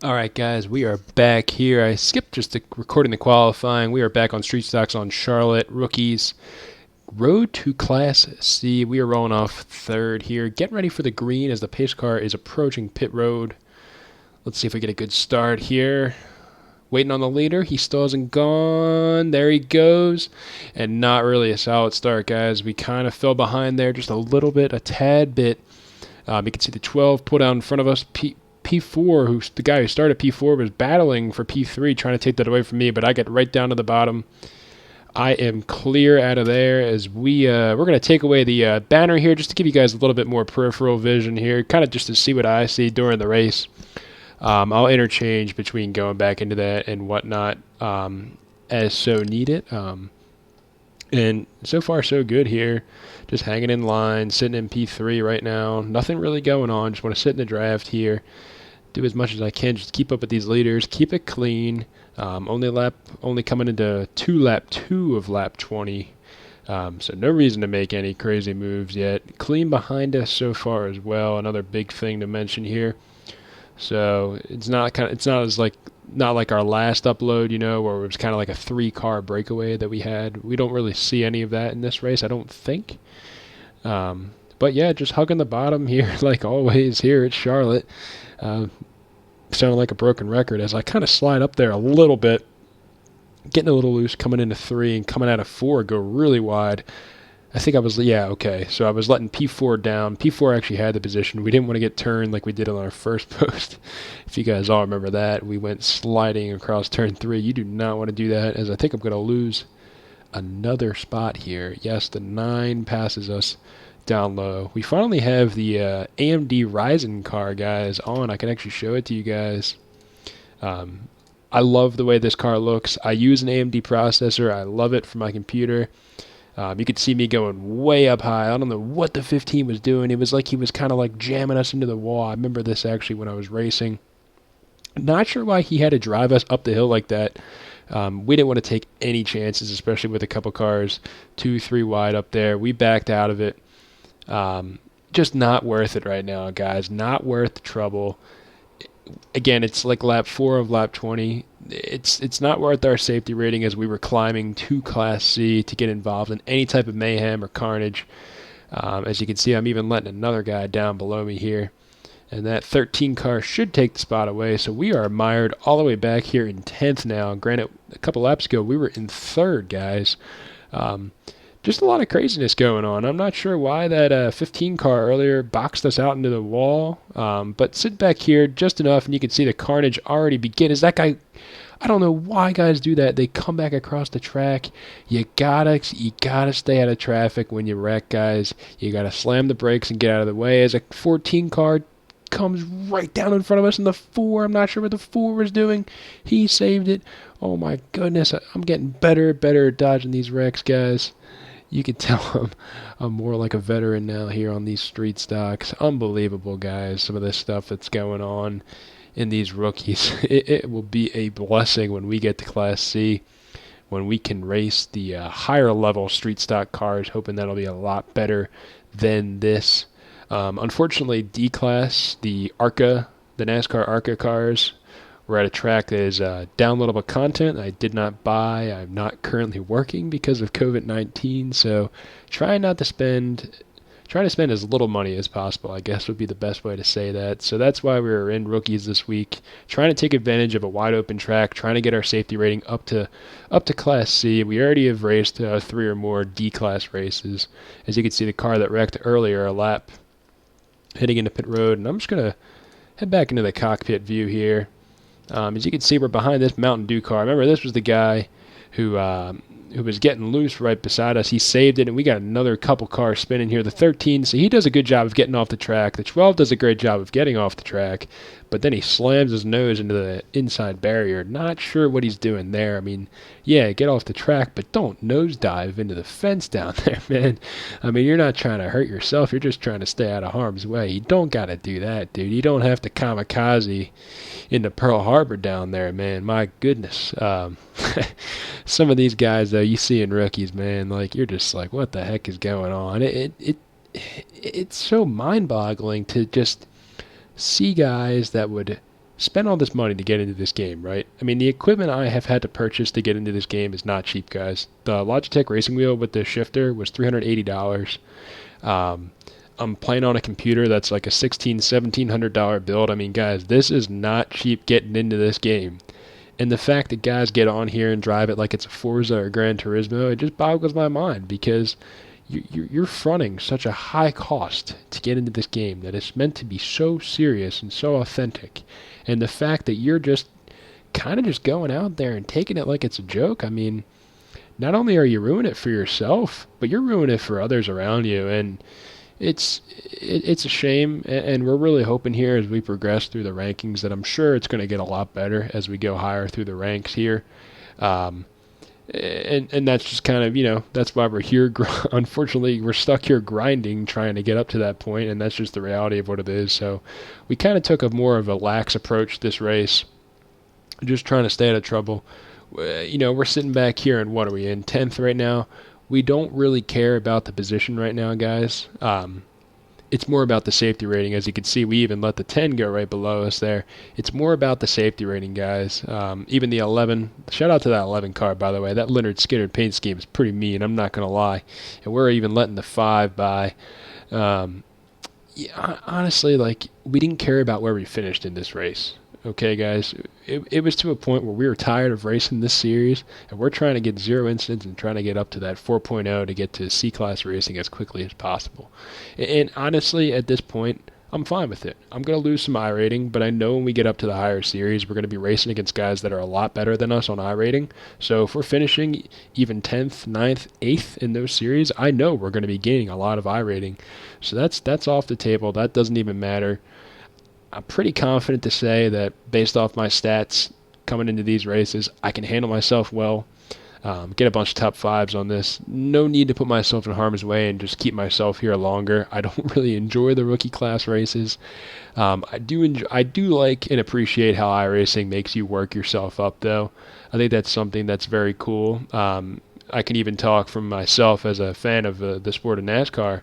Alright guys, we are back here. I skipped just the recording the qualifying. We are back on Street Stocks on Charlotte. Rookies. Road to Class C. We are rolling off third here. Getting ready for the green as the pace car is approaching pit road. Let's see if we get a good start here. Waiting on the leader. He still hasn't gone. There he goes. And not really a solid start, guys. We kind of fell behind there just a little bit, a tad bit. You can see the 12 pull down in front of us. P4, who's the guy who started P4, was battling for P3, trying to take that away from me, but I get right down to the bottom. I am clear out of there as we're going to take away the banner here just to give you guys a little bit more peripheral vision here, kind of just to see what I see during the race. I'll interchange between going back into that and whatnot as so needed. And so far, so good here. Just hanging in line, sitting in P3 right now. Nothing really going on. Just want to sit in the draft here. Do as much as I can. Just keep up with these leaders. Keep it clean. Only coming into lap 2 of lap 20. So no reason to make any crazy moves yet. Clean behind us so far as well. Another big thing to mention here. So it's not like our last upload, where it was kind of like a 3-car breakaway that we had. We don't really see any of that in this race, I don't think. But yeah, just hugging the bottom here, like always here at Charlotte. Sounding like a broken record as I kind of slide up there a little bit, getting a little loose, coming into 3 and coming out of 4, go really wide. I think I was, okay. So I was letting P4 down. P4 actually had the position. We didn't want to get turned like we did on our first post. If you guys all remember that, we went sliding across turn 3. You do not want to do that, as I think I'm going to lose another spot here. Yes, the 9 passes us down low. We finally have the AMD Racin car, guys, on. I can actually show it to you guys. I love the way this car looks. I use an AMD processor. I love it for my computer. You could see me going way up high. I don't know what the 15 was doing. It was like he was kind of like jamming us into the wall. I remember this actually when I was racing. Not sure why he had to drive us up the hill like that. We didn't want to take any chances, especially with a couple cars 2, 3 wide up there. We backed out of it. Just not worth it right now, guys. Not worth the trouble. Again, it's like lap 4 of lap 20. It's not worth our safety rating as we were climbing to Class C to get involved in any type of mayhem or carnage. As you can see, I'm even letting another guy down below me here. And that 13 car should take the spot away. So we are mired all the way back here in 10th now. Granted, a couple laps ago, we were in 3rd, guys. Just a lot of craziness going on. I'm not sure why that 15 car earlier boxed us out into the wall. But sit back here just enough, and you can see the carnage already begin. Is that guy... I don't know why guys do that. They come back across the track. You gotta stay out of traffic when you wreck, guys. You gotta slam the brakes and get out of the way. As a 14 car comes right down in front of us in the 4. I'm not sure what the 4 was doing. He saved it. Oh my goodness. I'm getting better at dodging these wrecks, guys. You can tell I'm more like a veteran now here on these street stocks. Unbelievable, guys, some of this stuff that's going on in these rookies. It will be a blessing when we get to Class C, when we can race the higher level street stock cars, hoping that'll be a lot better than this. Unfortunately, D-Class, the NASCAR ARCA cars, we're at a track that is downloadable content I did not buy. I'm not currently working because of COVID-19, so trying to spend as little money as possible, I guess would be the best way to say that. So that's why we were in rookies this week, trying to take advantage of a wide open track, trying to get our safety rating up to Class C. We already have raced 3 or more D-Class races. As you can see, the car that wrecked earlier, a lap heading into pit road, and I'm just going to head back into the cockpit view here. As you can see, we're behind this Mountain Dew car. Remember, this was the guy who was getting loose right beside us. He saved it, and we got another couple cars spinning here. The 13, so he does a good job of getting off the track. The 12 does a great job of getting off the track, but then he slams his nose into the inside barrier. Not sure what he's doing there. I mean, yeah, get off the track, but don't nosedive into the fence down there, man. I mean, you're not trying to hurt yourself. You're just trying to stay out of harm's way. You don't got to do that, dude. You don't have to kamikaze into Pearl Harbor down there, man. My goodness. Some of these guys, though, you see in rookies, man, like, you're just like, what the heck is going on? It's so mind-boggling to just see guys that would spent all this money to get into this game, right? I mean, the equipment I have had to purchase to get into this game is not cheap, guys. The Logitech racing wheel with the shifter was $380. Um, I'm playing on a computer that's like a $1,700 build. I mean, guys, this is not cheap getting into this game. And the fact that guys get on here and drive it like it's a Forza or Gran Turismo, it just boggles my mind because you're fronting such a high cost to get into this game that it's meant to be so serious and so authentic. And the fact that you're just kind of just going out there and taking it like it's a joke, I mean, not only are you ruining it for yourself, but you're ruining it for others around you. And it's a shame, and we're really hoping here as we progress through the rankings that I'm sure it's going to get a lot better as we go higher through the ranks here. Um, and that's just kind of, that's why we're here. Unfortunately, we're stuck here grinding, trying to get up to that point, and that's just the reality of what it is. So we kind of took a more of a lax approach this race, just trying to stay out of trouble. We're sitting back here, and what are we in, 10th right now? We don't really care about the position right now, guys. It's more about the safety rating. As you can see, we even let the 10 go right below us there. It's more about the safety rating, guys. Even the 11, shout out to that 11 car, by the way. That Leonard Skinner paint scheme is pretty mean, I'm not going to lie. And we're even letting the 5 by. Honestly, we didn't care about where we finished in this race. Okay, guys, it was to a point where we were tired of racing this series, and we're trying to get 0 incidents and trying to get up to that 4.0 to get to C-Class racing as quickly as possible. And honestly, at this point, I'm fine with it. I'm going to lose some iRating, but I know when we get up to the higher series, we're going to be racing against guys that are a lot better than us on iRating. So if we're finishing even 10th, 9th, 8th in those series, I know we're going to be gaining a lot of iRating. So that's off the table. That doesn't even matter. I'm pretty confident to say that based off my stats coming into these races, I can handle myself well, get a bunch of top 5s on this. No need to put myself in harm's way and just keep myself here longer. I don't really enjoy the rookie class races. I do like and appreciate how iRacing makes you work yourself up, though. I think that's something that's very cool. I can even talk from myself as a fan of the sport of NASCAR.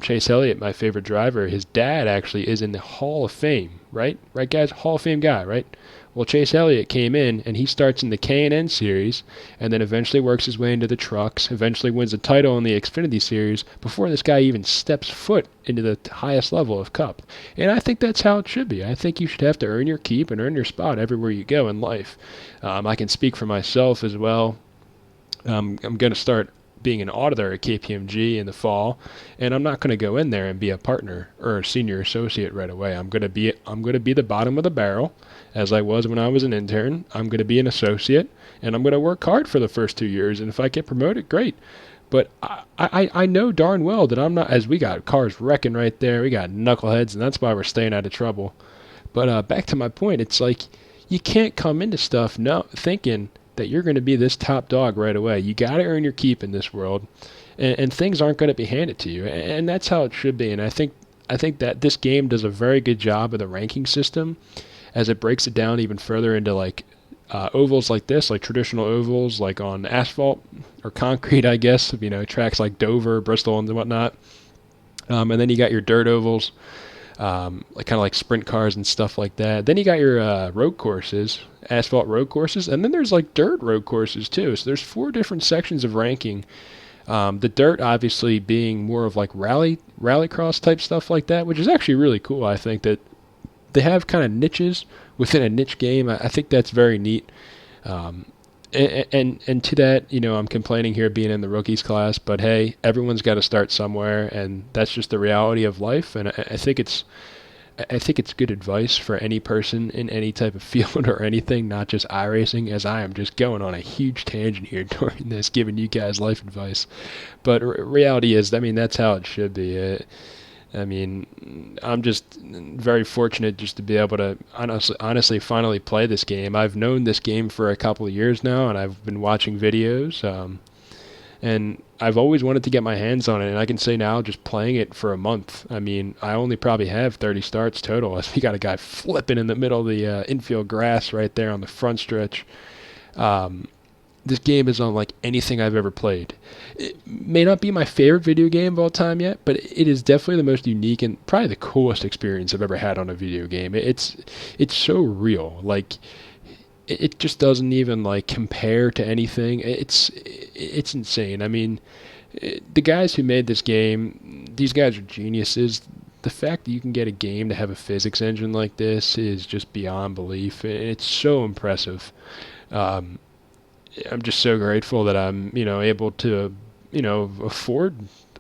Chase Elliott, my favorite driver, his dad actually is in the Hall of Fame, right? Right, guys? Hall of Fame guy, right? Well, Chase Elliott came in, and he starts in the K&N Series, and then eventually works his way into the trucks, eventually wins the title in the Xfinity Series, before this guy even steps foot into the highest level of Cup. And I think that's how it should be. I think you should have to earn your keep and earn your spot everywhere you go in life. I can speak for myself as well. I'm going to start being an auditor at KPMG in the fall, and I'm not going to go in there and be a partner or a senior associate right away. I'm going to be the bottom of the barrel, as I was when I was an intern. I'm going to be an associate, and I'm going to work hard for the first 2 years, and if I get promoted, great. But I know darn well that I'm not, as we got cars wrecking right there, we got knuckleheads, and that's why we're staying out of trouble. But back to my point, it's like you can't come into stuff thinking that you're going to be this top dog right away. You got to earn your keep in this world, and things aren't going to be handed to you, and that's how it should be. And I think that this game does a very good job of the ranking system, as it breaks it down even further into ovals like this, like traditional ovals, like on asphalt or concrete, I guess. Tracks like Dover, Bristol, and whatnot. And then you got your dirt ovals, like sprint cars and stuff like that. Then you got your road courses, asphalt road courses, and then there's dirt road courses too. So there's 4 different sections of ranking. The dirt obviously being more of rallycross type stuff like that, which is actually really cool. I think that they have kind of niches within a niche game. I think that's very neat. And to that, I'm complaining here being in the rookies class, but hey, everyone's got to start somewhere, and that's just the reality of life. And I think it's good advice for any person in any type of field or anything, not just iRacing, as I am just going on a huge tangent here during this, giving you guys life advice. But reality is, that's how it should be. I'm just very fortunate just to be able to honestly finally play this game. I've known this game for a couple of years now, and I've been watching videos, and I've always wanted to get my hands on it, and I can say now, just playing it for a month, I only probably have 30 starts total, as we got a guy flipping in the middle of the infield grass right there on the front stretch. This game is unlike anything I've ever played. It may not be my favorite video game of all time yet, but it is definitely the most unique and probably the coolest experience I've ever had on a video game. It's so real. Like it just doesn't even like compare to anything. It's insane. I mean, the guys who made this game, these guys are geniuses. The fact that you can get a game to have a physics engine like this is just beyond belief. It's so impressive. Um, I'm just so grateful that I'm, able to, afford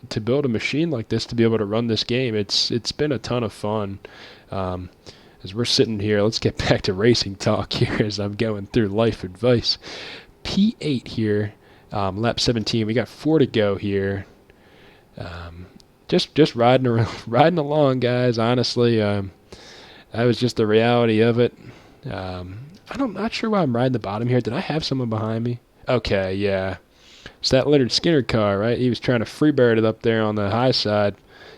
to build a machine like this to be able to run this game. It's been a ton of fun. Um, as we're sitting here, let's get back to racing talk here as I'm going through life advice. P8 here, lap 17. We got 4 to go here. Just riding around, riding along, guys. Honestly, that was just the reality of it. I'm not sure why I'm riding the bottom here. Did I have someone behind me? Okay, yeah. It's that Leonard Skinner car, right? He was trying to freebird it up there on the high side,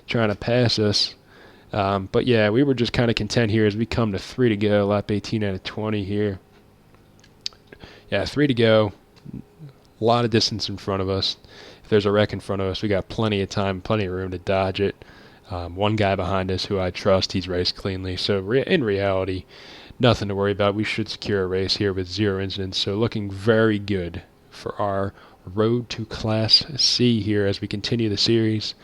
trying to pass us. But yeah, we were just kind of content here as we come to 3 to go, lap 18 out of 20 here. Yeah, 3 to go. A lot of distance in front of us. If there's a wreck in front of us, we got plenty of time, plenty of room to dodge it. One guy behind us who I trust, he's raced cleanly. So in reality, nothing to worry about. We should secure a race here with 0 incidents. So looking very good for our road to Class C here as we continue the series.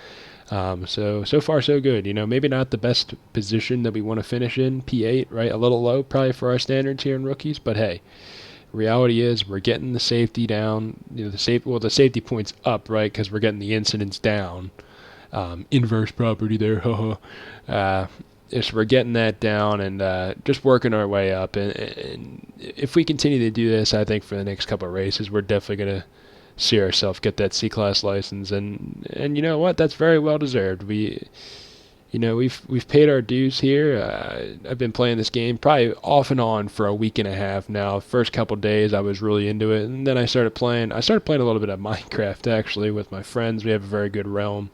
So far so good. Maybe not the best position that we want to finish in, P8, right? A little low probably for our standards here in rookies, but hey, reality is we're getting the safety down. The safety points up, right? Because we're getting the incidents down. Inverse property there, so we're getting that down and just working our way up. And if we continue to do this, I think for the next couple of races, we're definitely going to see ourselves get that C-Class license. And you know what? That's very well deserved. We've paid our dues here. I've been playing this game probably off and on for a week and a half now. First couple of days, I was really into it, and then I started playing a little bit of Minecraft actually with my friends. We have a very good realm.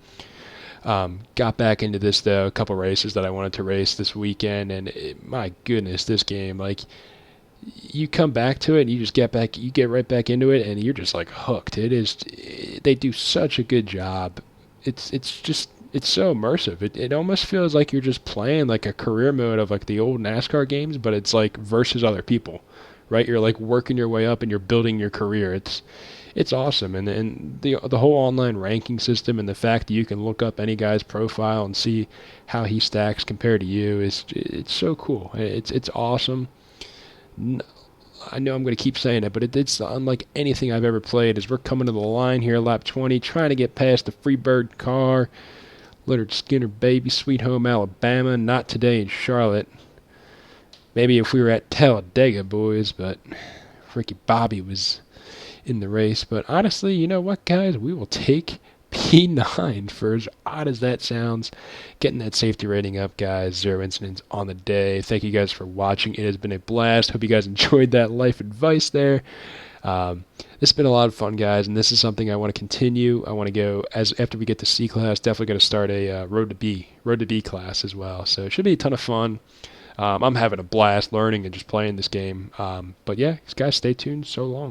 Got back into this though, a couple races that I wanted to race this weekend, and my goodness, this game, like, you come back to it and you get right back into it, and you're just like hooked. They do such a good job. It's so immersive. It almost feels like you're just playing like a career mode of like the old NASCAR games, but it's like versus other people, right? You're like working your way up and you're building your career. It's awesome, and the whole online ranking system and the fact that you can look up any guy's profile and see how he stacks compared to you it's so cool. It's awesome. I know I'm going to keep saying it, but it's unlike anything I've ever played. As we're coming to the line here, lap 20, trying to get past the Freebird car. Leonard Skinner, baby, sweet home Alabama. Not today in Charlotte. Maybe if we were at Talladega, boys, but Ricky Bobby was in the race. But honestly, you know what, guys? We will take P9 for as odd as that sounds. Getting that safety rating up, guys. 0 incidents on the day. Thank you guys for watching. It has been a blast. Hope you guys enjoyed that life advice there. This has been a lot of fun, guys, and this is something I want to continue. I want to go, after we get to C class, definitely going to start a Road to B class as well. So it should be a ton of fun. I'm having a blast learning and just playing this game. But yeah, guys, stay tuned. So long.